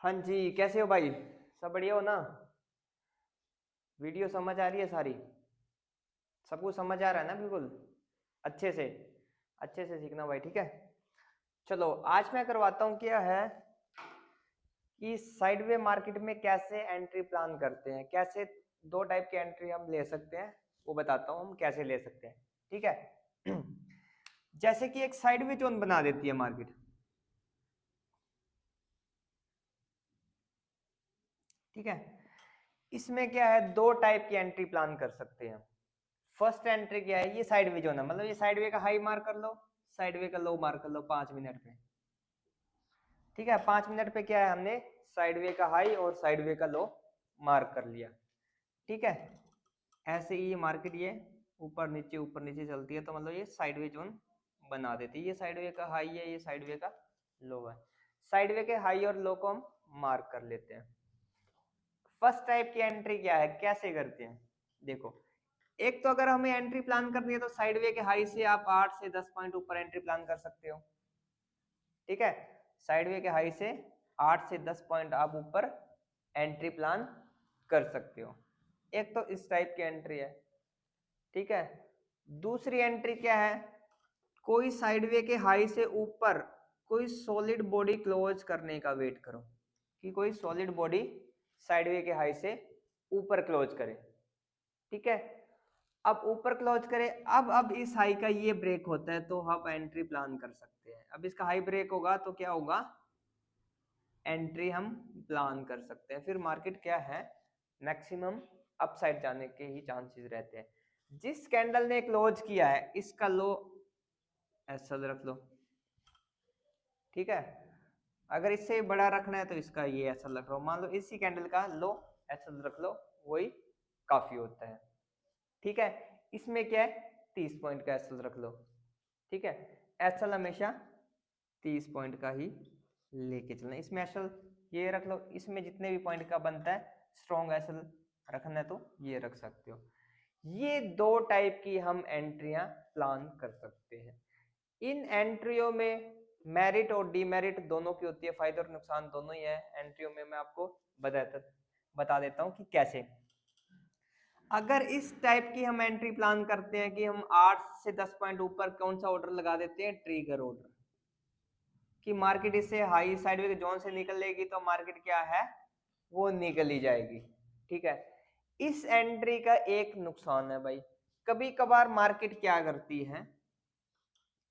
हाँ जी, कैसे हो भाई? सब बढ़िया हो ना? वीडियो समझ आ रही है सारी? सब कुछ समझ आ रहा है ना बिल्कुल? अच्छे से अच्छे से सीखना भाई, ठीक है। चलो आज मैं करवाता हूँ क्या है कि साइडवे मार्केट में कैसे एंट्री प्लान करते हैं, कैसे दो टाइप की एंट्री हम ले सकते हैं, वो बताता हूँ हम कैसे ले सकते हैं, ठीक है। जैसे कि एक साइडवे जोन बना देती है मार्केट, ठीक है। इसमें क्या है, दो टाइप की एंट्री प्लान कर सकते हैं। फर्स्ट एंट्री क्या है, ये साइड वे जो ना, मतलब ये साइड वे का हाई मार्क कर लो, साइड वे का लो मार्क कर लो 5 मिनट पे, ठीक है। 5 मिनट पे क्या है, हमने साइड वे का हाई और साइड वे का लो मार्क कर लिया, ठीक है। ऐसे ही ये मार्केट ये ऊपर नीचे चलती है, तो मतलब ये साइड वे जोन बना देती है। ये साइड वे का हाई है, ये साइड वे का लो है। साइड वे के हाई और लो को हम मार्क कर लेते हैं। फर्स्ट टाइप की एंट्री क्या है, कैसे करते हैं, देखो। एक तो अगर हमें एंट्री प्लान करनी है तो साइडवे के हाई से आप 8 से 10 पॉइंट ऊपर एंट्री प्लान कर सकते हो, ठीक है। साइडवे के हाई से 8 से 10 पॉइंट आप ऊपर एंट्री प्लान कर सकते हो। एक तो इस टाइप की एंट्री है, ठीक है। दूसरी एंट्री क्या है, कोई साइडवे के हाई से ऊपर कोई सॉलिड बॉडी क्लोज करने का वेट करो, कि कोई सॉलिड बॉडी साइडवे के हाई से ऊपर क्लोज करे, ठीक है। अब ऊपर क्लोज करे, अब इस हाई का ये ब्रेक होता है तो हम एंट्री प्लान कर सकते हैं। अब इसका हाई ब्रेक होगा तो क्या होगा, एंट्री हम प्लान कर सकते हैं। फिर मार्केट क्या है, मैक्सिमम अपसाइड जाने के ही चांसेस रहते हैं। जिस कैंडल ने क्लोज किया है इसका लो ऐसा रख लो, ठीक है। अगर इससे बड़ा रखना है तो इसका ये ऐसा रख लो, मान लो इसी कैंडल का लो ऐसा रख लो, वही काफी होता है, ठीक है। इसमें क्या है, 30 पॉइंट का एसएल रख लो, ठीक है। एसएल हमेशा 30 पॉइंट का ही लेके चलना। इसमें एसएल ये रख लो, इसमें जितने भी पॉइंट का बनता है स्ट्रॉन्ग एसएल रखना है तो ये रख सकते हो। ये दो टाइप की हम एंट्रियां प्लान कर सकते हैं। इन एंट्रियों में मेरिट और डीमेरिट दोनों की होती है, फायदे और नुकसान दोनों ही है। एंट्रियों में मैं आपको बता देता हूँ कि कैसे। अगर इस टाइप की हम एंट्री प्लान करते हैं कि हम 8 से 10 पॉइंट ऊपर कौन सा ऑर्डर लगा देते हैं, ट्रिगर ऑर्डर, कि मार्केट इससे हाई साइडवे के जोन से निकल लेगी तो मार्केट क्या है, वो निकल ही जाएगी, ठीक है। इस एंट्री का एक नुकसान है भाई, कभी कभार मार्केट क्या करती है,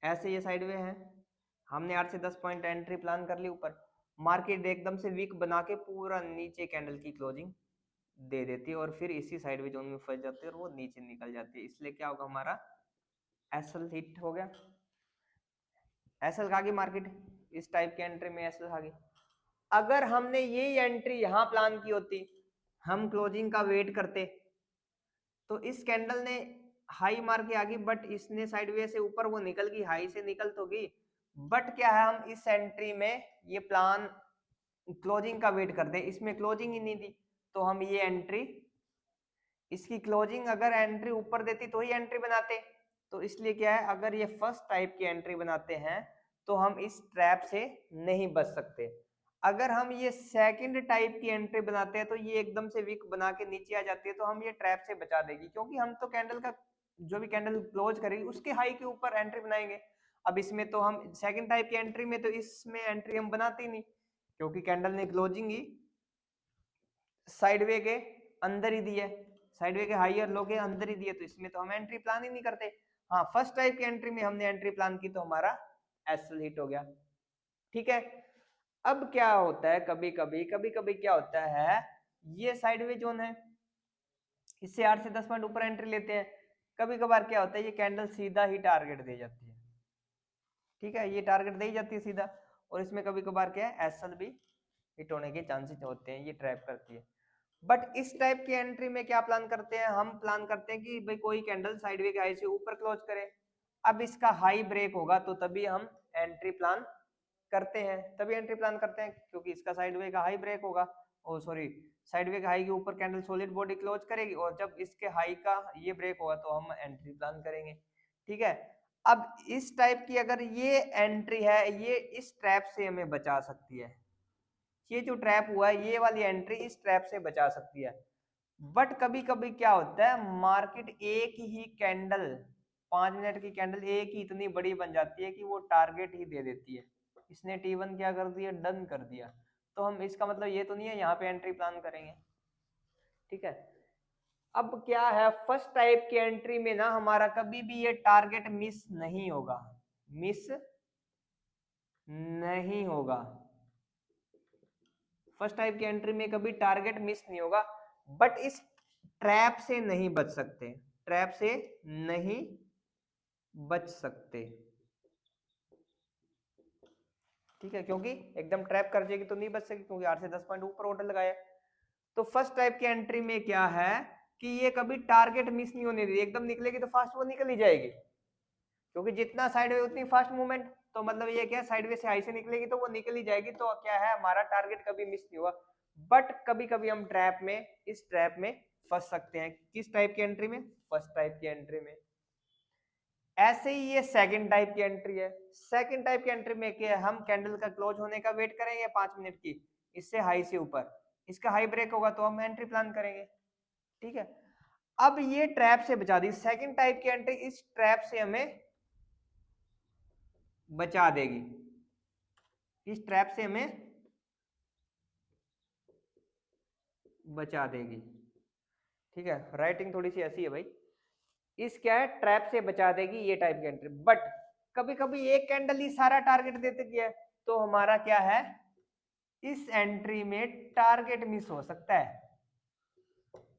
ऐसे ये साइडवे है, हमने 8 से 10 पॉइंट एंट्री प्लान कर ली ऊपर, मार्केट एकदम से वीक बना के पूरा नीचे कैंडल की क्लोजिंग दे देती है और फिर इसी साइड में जोन में फंस जाती है और वो नीचे निकल जाती है। इसलिए क्या होगा, हमारा एसएल हिट हो गया, एसएल खा गई मार्केट, इस टाइप के एंट्री में एसएल खा गई। अगर हमने ये एंट्री यहां प्लान की होती, हम क्लोजिंग का वेट करते, तो इस कैंडल ने हाई मार के आ गई, बट इसने साइडवे से ऊपर वो निकल गई, हाई से निकल तो गई, बट क्या है, हम इस एंट्री में ये प्लान क्लोजिंग का वेट करते हैं, इसमें क्लोजिंग ही नहीं दी, तो हम ये एंट्री, इसकी क्लोजिंग अगर एंट्री ऊपर देती तो ही एंट्री बनाते। तो इसलिए क्या है, अगर ये फर्स्ट टाइप की एंट्री बनाते हैं तो हम इस ट्रैप से नहीं बच सकते। अगर हम ये सेकंड टाइप की एंट्री बनाते हैं तो ये एकदम से वीक बना के नीचे आ जाती है, तो हम ये ट्रैप से बचा देगी, क्योंकि हम तो कैंडल का जो भी कैंडल क्लोज करेगी उसके हाई के ऊपर एंट्री बनाएंगे। अब इसमें तो हम सेकंड टाइप की एंट्री में तो इसमें एंट्री हम बनाते ही नहीं, क्योंकि कैंडल ने क्लोजिंग ही साइडवे के अंदर ही दी है, साइडवे के हाई और लो के अंदर ही दिए, तो इसमें तो हम एंट्री प्लान ही नहीं करते। हाँ, फर्स्ट टाइप की एंट्री में हमने एंट्री प्लान की तो हमारा एसएल हिट हो गया, ठीक है। अब क्या होता है, कभी कभी क्या होता है, ये साइडवे जोन है, इससे 8 से 10 पॉइंट ऊपर एंट्री लेते हैं। कभी कभार क्या होता है, ये कैंडल सीधा ही टारगेट दे जाती है, ठीक है, ये टारगेट दे जाती है सीधा, और इसमें कभी कभार क्या है, एसएल भी हिट होने के चांसेस होते हैं, ये ट्रैप करती है। बट इस टाइप की एंट्री में क्या प्लान करते हैं, हम प्लान करते हैं कि भाई कोई कैंडल साइडवे के हाई से ऊपर क्लोज करे, अब इसका हाई ब्रेक होगा तो तभी हम एंट्री प्लान करते हैं, तभी एंट्री प्लान करते हैं, क्योंकि इसका साइडवे का हाई ब्रेक होगा, ओ सॉरी, साइडवे के हाई के ऊपर कैंडल सॉलिड बॉडी क्लोज करेगी, और जब इसके हाई का ये ब्रेक होगा तो हम एंट्री प्लान करेंगे, ठीक है। अब इस टाइप की अगर ये एंट्री है, ये इस ट्रैप से हमें बचा सकती है, ये जो ट्रैप हुआ है ये वाली एंट्री इस ट्रैप से बचा सकती है। बट कभी कभी क्या होता है, मार्केट एक ही कैंडल 5 मिनट की कैंडल एक ही इतनी बड़ी बन जाती है कि वो टारगेट ही दे देती है। इसने T1 क्या कर दिया, डन कर दिया। तो हम इसका मतलब ये तो नहीं है यहाँ पे एंट्री प्लान करेंगे, ठीक है। अब क्या है, फर्स्ट टाइप की एंट्री में ना हमारा कभी भी ये टारगेट मिस नहीं होगा, मिस नहीं होगा। फर्स्ट टाइप की एंट्री में कभी टारगेट मिस नहीं होगा, बट इस ट्रैप से नहीं बच सकते, ट्रैप से नहीं बच सकते, ठीक है। क्योंकि एकदम ट्रैप कर जाएगी तो नहीं बच सकेगी, क्योंकि 8 से 10 पॉइंट ऊपर ऑर्डर लगाया। तो फर्स्ट टाइप की एंट्री में क्या है कि ये कभी टारगेट मिस नहीं होने देगी, एकदम निकलेगी तो फास्ट वो निकल ही जाएगी, क्योंकि जितना साइड वे उतनी फास्ट मूवमेंट। तो मतलब ये क्या, साइडवे से हाई से निकलेगी तो वो निकल ही जाएगी, तो क्या है हमारा टारगेट कभी मिस नहीं हुआ। बट कभी कभी हम ट्रैप में, इस ट्रैप में फंस सकते हैं। किस टाइप की एंट्री में, फर्स्ट टाइप की एंट्री में। ऐसे ही ये सेकंड टाइप की एंट्री है। सेकंड टाइप की एंट्री में क्या है, हम कैंडल का क्लोज होने का वेट करेंगे 5 मिनट की, इससे हाई से ऊपर, इसका हाई ब्रेक होगा तो हम एंट्री प्लान करेंगे, ठीक है। अब ये ट्रैप से बचा दी, सेकंड टाइप की एंट्री इस ट्रैप से हमें बचा देगी, इस ट्रैप से हमें बचा देगी, ठीक है। राइटिंग थोड़ी सी ऐसी है भाई, इस क्या है, ट्रैप से बचा देगी ये टाइप की एंट्री। बट कभी कभी एक कैंडल ही सारा टारगेट देती है, तो हमारा क्या है, इस एंट्री में टारगेट मिस हो सकता है।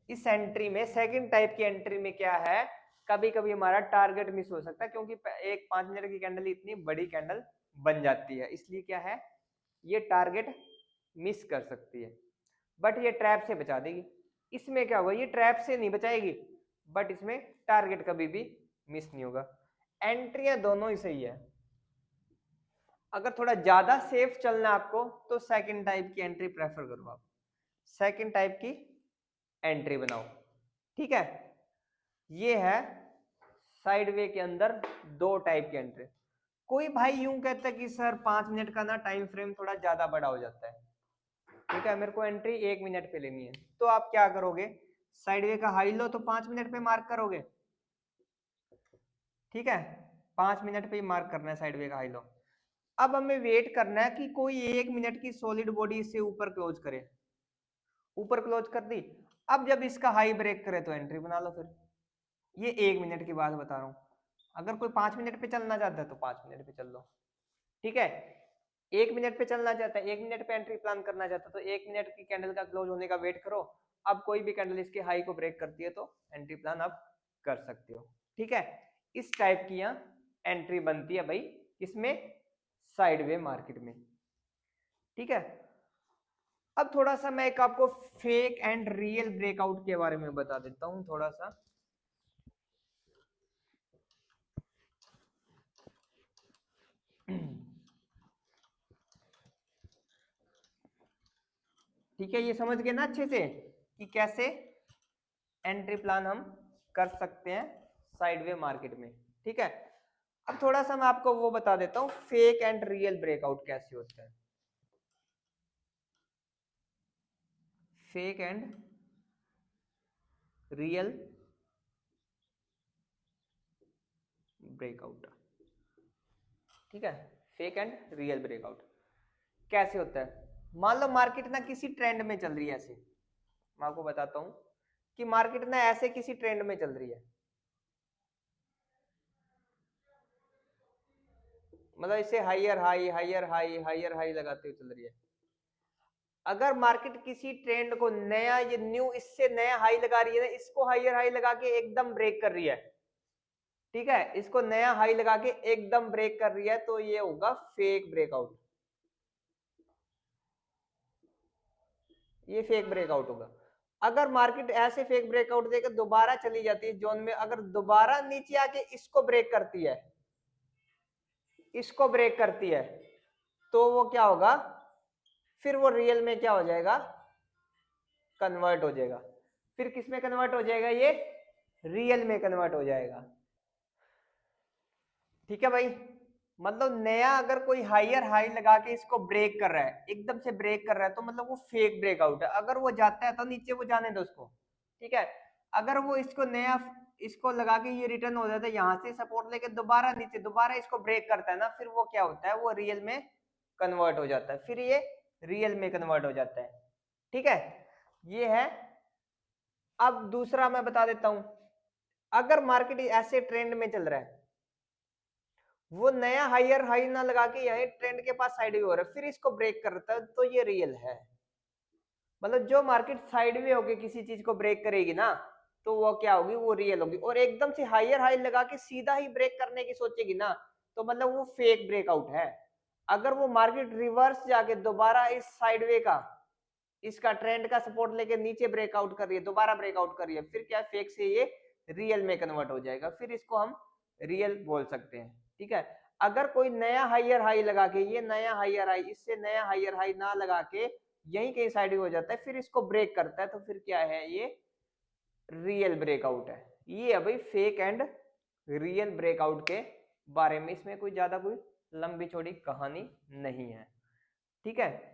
इस एंट्री में, सेकंड टाइप की एंट्री में क्या है, कभी कभी हमारा टारगेट मिस हो सकता है, क्योंकि एक 5 मिनट की कैंडल इतनी बड़ी कैंडल बन जाती है, इसलिए क्या है, ये टारगेट मिस कर सकती है। बट ये ट्रैप से बचा देगी। इसमें क्या होगा, ये ट्रैप से नहीं बचाएगी, बट इसमें टारगेट कभी भी मिस नहीं होगा। एंट्रियां दोनों ही सही है। अगर थोड़ा ज्यादा सेफ चलना आपको तो सेकंड टाइप की एंट्री प्रेफर करो आप, सेकंड टाइप की एंट्री बनाओ, ठीक है। ये है साइडवे के अंदर दो टाइप की एंट्री। कोई भाई यूं कहता है कि सर 5 मिनट का ना टाइम फ्रेम थोड़ा ज्यादा बड़ा हो जाता है, ठीक है, मेरे को एंट्री 1 मिनट पे लेनी है, तो आप क्या करोगे, साइडवे का हाई लो तो 5 मिनट पे मार्क करोगे, ठीक है, 5 मिनट पे ही मार्क करना है साइडवे का हाई लो। अब हमें वेट करना है कि कोई 1 मिनट की सॉलिड बॉडी इससे ऊपर क्लोज करे, ऊपर क्लोज कर दी। अब जब इसका हाई ब्रेक करे तो एंट्री बना लो फिर। ये 1 मिनट की बात बता रहा हूँ, अगर कोई 5 मिनट पे चलना चाहता है तो 5 मिनट पे चल लो, ठीक है। 1 मिनट पे चलना चाहता है, 1 मिनट पे एंट्री प्लान करना चाहता है, तो 1 मिनट की कैंडल का क्लोज होने का वेट करो। अब कोई भी कैंडल इसके हाई को ब्रेक करती है तो एंट्री प्लान आप कर सकते हो, ठीक है। इस टाइप की यहाँ एंट्री बनती है भाई, इसमें साइडवे मार्केट में, ठीक है। अब थोड़ा सा मैं एक आपको फेक एंड रियल ब्रेकआउट के बारे में बता देता हूं थोड़ा सा। ठीक है, ये समझ गए ना अच्छे से कि कैसे एंट्री प्लान हम कर सकते हैं साइडवे मार्केट में, ठीक है। अब थोड़ा सा मैं आपको वो बता देता हूं, फेक एंड रियल ब्रेकआउट कैसे होता है। फेक एंड रियल ब्रेकआउट, ठीक है। फेक एंड रियल ब्रेकआउट कैसे होता है, मान लो मार्केट ना किसी ट्रेंड में चल रही है, ऐसे मैं आपको बताता हूं कि मार्केट ना ऐसे किसी ट्रेंड में चल रही है, मतलब इसे higher high higher high higher high लगाते हुए चल रही है। अगर मार्केट किसी ट्रेंड को नया, ये न्यू इससे नया हाई लगा रही है ना, इसको हायर हाई लगा के एकदम ब्रेक कर रही है, ठीक है, इसको नया हाई लगा के एकदम ब्रेक कर रही है, तो ये होगा फेक ब्रेकआउट, ये फेक ब्रेकआउट होगा। अगर मार्केट ऐसे फेक ब्रेकआउट देकर दोबारा चली जाती है जोन में, अगर दोबारा नीचे आके इसको ब्रेक करती है, इसको ब्रेक करती है, तो वो क्या होगा, फिर वो रियल में क्या हो जाएगा, कन्वर्ट हो जाएगा। फिर किस में कन्वर्ट हो जाएगा, ये रियल में कन्वर्ट हो जाएगा, ठीक है भाई। मतलब नया अगर कोई हायर हाई लगा के इसको ब्रेक कर रहा है, एकदम से ब्रेक कर रहा है, तो मतलब वो फेक ब्रेकआउट है। अगर वो जाता है तो नीचे वो जाने दो उसको, ठीक है। अगर वो इसको नया इसको लगा के ये रिटर्न हो जाता है, यहाँ से सपोर्ट लेके दोबारा नीचे दोबारा इसको ब्रेक करता है ना, फिर वो क्या होता है, वो रियल में कन्वर्ट हो जाता है, फिर ये रियल में कन्वर्ट हो जाता है, ठीक है। ये है। अब दूसरा मैं बता देता हूं, अगर मार्केट ऐसे ट्रेंड में चल रहा है, वो नया हायर हाई ना लगा के यही ट्रेंड के पास साइड हो रहा है, फिर इसको ब्रेक करता है, तो ये रियल है। मतलब जो मार्केट साइडवे होके किसी चीज को ब्रेक करेगी ना, तो वो क्या होगी, वो रियल होगी। और एकदम से हायर हाई लगा के सीधा ही ब्रेक करने की सोचेगी ना, तो मतलब वो फेक ब्रेकआउट है। अगर वो मार्केट रिवर्स जाके दोबारा इस साइडवे का, इसका ट्रेंड का सपोर्ट लेके नीचे ब्रेकआउट कर रही है, दोबारा ब्रेकआउट कर रही है, फिर क्या फेक से ये रियल में कन्वर्ट हो जाएगा, फिर इसको हम रियल बोल सकते हैं, ठीक है। अगर कोई नया हायर हाई लगा के, ये नया हायर हाई, इससे नया हायर हाई ना लगा के यही कहीं साइड हो जाता है, फिर इसको ब्रेक करता है, तो फिर क्या है, ये रियल ब्रेकआउट है। ये है भाई फेक एंड रियल ब्रेकआउट के बारे में। इसमें कोई ज्यादा कोई लंबी चौड़ी कहानी नहीं है, ठीक है।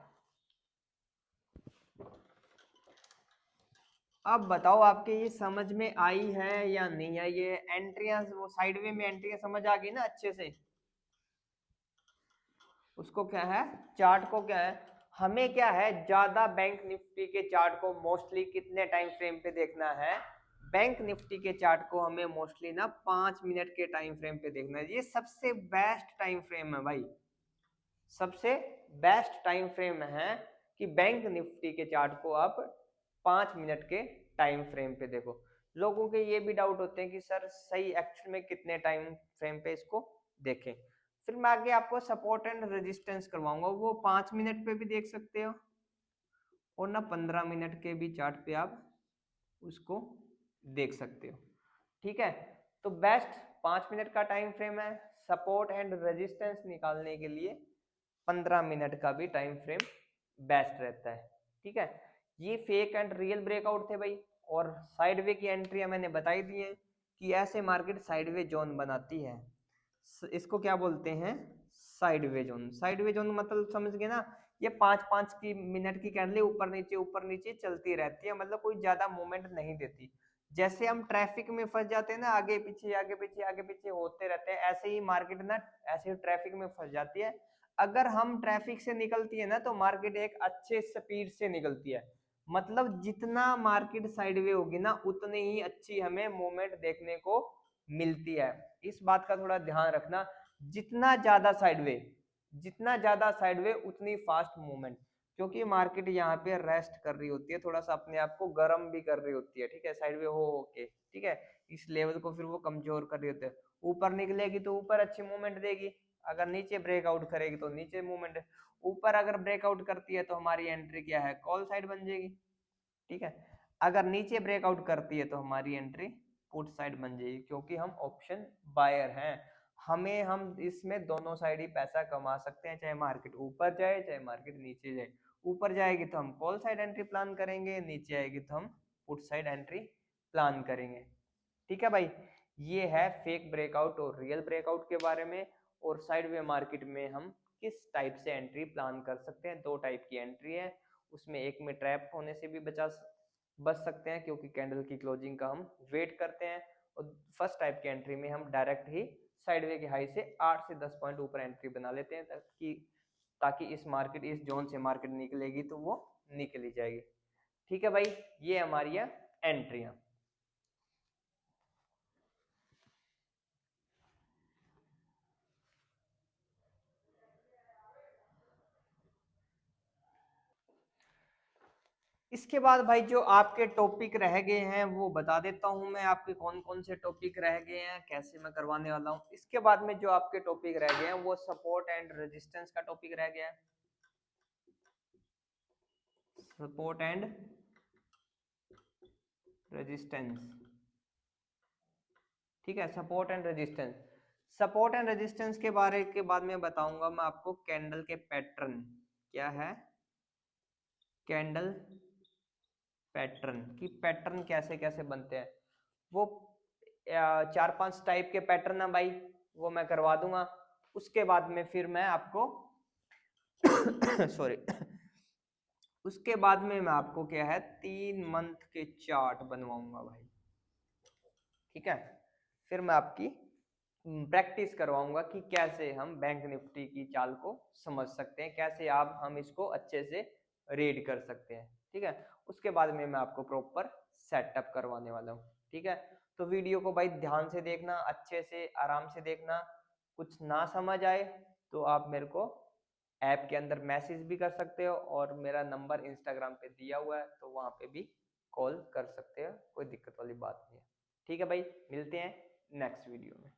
अब बताओ आपके ये समझ में आई है या नहीं आई? ये एंट्रियां, वो साइडवे में एंट्रियां समझ आ गई ना अच्छे से? उसको क्या है, चार्ट को क्या है, हमें क्या है, ज्यादा बैंक निफ्टी के चार्ट को मोस्टली कितने टाइम फ्रेम पे देखना है? बैंक निफ्टी के चार्ट को हमें मोस्टली ना 5 मिनट के टाइम फ्रेम पे देखना है। ये सबसे बेस्ट टाइम फ्रेम है भाई, सबसे बेस्ट टाइम फ्रेम है कि बैंक निफ्टी के चार्ट को आप 5 मिनट के टाइम फ्रेम पे देखो। लोगों के ये भी डाउट होते हैं कि सर सही एक्चुअल में कितने टाइम फ्रेम पे इसको देखें। फिर मैं आगे आपको सपोर्ट एंड रेजिस्टेंस करवाऊंगा, वो 5 मिनट पे भी देख सकते हो और ना 15 मिनट के भी चार्ट पे आप उसको देख सकते हो, ठीक है। तो बेस्ट 5 मिनट का टाइम फ्रेम है। सपोर्ट एंड रेजिस्टेंस निकालने के लिए 15 मिनट का भी टाइम फ्रेम बेस्ट रहता है, ठीक है। ये फेक एंड रियल ब्रेकआउट थे भाई। और साइडवे की एंट्री मैंने बताई दी है कि ऐसे मार्केट साइडवे जोन बनाती है। इसको क्या बोलते हैं, साइडवे जोन। साइडवे जोन मतलब समझ गए ना, ये 5-5 की मिनट की कैंडल ऊपर नीचे चलती रहती है, मतलब कोई ज्यादा मूवमेंट नहीं देती। जैसे हम ट्रैफिक में फंस जाते हैं ना, आगे पीछे आगे पीछे आगे पीछे होते रहते हैं, ऐसे ही मार्केट ना ऐसे ही ट्रैफिक में फंस जाती है। अगर हम ट्रैफिक से निकलती है ना, तो मार्केट एक अच्छे स्पीड से निकलती है। मतलब जितना मार्केट साइडवे होगी ना, उतनी ही अच्छी हमें मूवमेंट देखने को मिलती है। इस बात का थोड़ा ध्यान रखना, जितना ज्यादा साइडवे, जितना ज्यादा साइडवे उतनी फास्ट मूवमेंट। क्योंकि मार्केट यहाँ पे रेस्ट कर रही होती है, थोड़ा सा अपने आप को गर्म भी कर रही होती है, ठीक है, साइडवे हो के, ठीक है। इस लेवल को फिर वो कमजोर कर रही होती है। ऊपर निकलेगी तो ऊपर अच्छी मूवमेंट देगी, अगर नीचे ब्रेकआउट करेगी तो नीचे मूवमेंट। ऊपर अगर ब्रेकआउट करती है तो हमारी एंट्री क्या है, कॉल साइड बन जाएगी, ठीक है। अगर नीचे ब्रेकआउट करती है तो हमारी एंट्री पुट साइड बन जाएगी, क्योंकि हम ऑप्शन बायर हैं। हमें, हम इसमें दोनों साइड ही पैसा कमा सकते हैं, चाहे मार्केट ऊपर जाए चाहे मार्केट नीचे जाए। ऊपर जाएगी तो हम कॉल साइड एंट्री प्लान करेंगे, नीचे आएगी तो हम पुट साइड एंट्री प्लान करेंगे, ठीक है भाई। ये है फेक ब्रेकआउट और रियल ब्रेकआउट के बारे में। और साइडवे मार्केट में हम किस टाइप से एंट्री प्लान कर सकते हैं। दो टाइप की एंट्री है, उसमें एक में ट्रैप होने से भी बच सकते हैं, क्योंकि कैंडल की क्लोजिंग का हम वेट करते हैं। और फर्स्ट टाइप की एंट्री में हम डायरेक्ट ही साइडवे के हाई से 8 से 10 पॉइंट ऊपर एंट्री बना लेते हैं, ताकि इस जोन से मार्केट निकलेगी तो वो निकली जाएगी, ठीक है भाई। ये हमारी एंट्रियां। इसके बाद भाई जो आपके टॉपिक रह गए हैं वो बता देता हूं मैं, आपके कौन कौन से टॉपिक रह गए हैं, कैसे मैं करवाने वाला हूं। इसके बाद में जो आपके टॉपिक रह गए हैं वो सपोर्ट एंड रेजिस्टेंस का टॉपिक रह गया है। सपोर्ट एंड रेजिस्टेंस, ठीक है, support and resistance. Support and resistance के बारे के बाद में बताऊंगा मैं आपको कैंडल के पैटर्न। क्या है, कैंडल पैटर्न की पैटर्न कैसे कैसे बनते हैं। वो 4-5 टाइप के पैटर्न है भाई, वो मैं करवा दूंगा। उसके बाद में फिर मैं आपको सॉरी उसके बाद में मैं आपको क्या है 3 मंथ के चार्ट बनवाऊंगा भाई, ठीक है। फिर मैं आपकी प्रैक्टिस करवाऊंगा कि कैसे हम बैंक निफ्टी की चाल को समझ सकते हैं, कैसे आप हम इसको अच्छे से रीड कर सकते हैं, ठीक है। उसके बाद में मैं आपको प्रॉपर सेटअप करवाने वाला हूँ, ठीक है। तो वीडियो को भाई ध्यान से देखना, अच्छे से आराम से देखना। कुछ ना समझ आए तो आप मेरे को ऐप के अंदर मैसेज भी कर सकते हो, और मेरा नंबर इंस्टाग्राम पे दिया हुआ है तो वहां पे भी कॉल कर सकते हो, कोई दिक्कत वाली बात नहीं है, ठीक है भाई। मिलते हैं नेक्स्ट वीडियो में।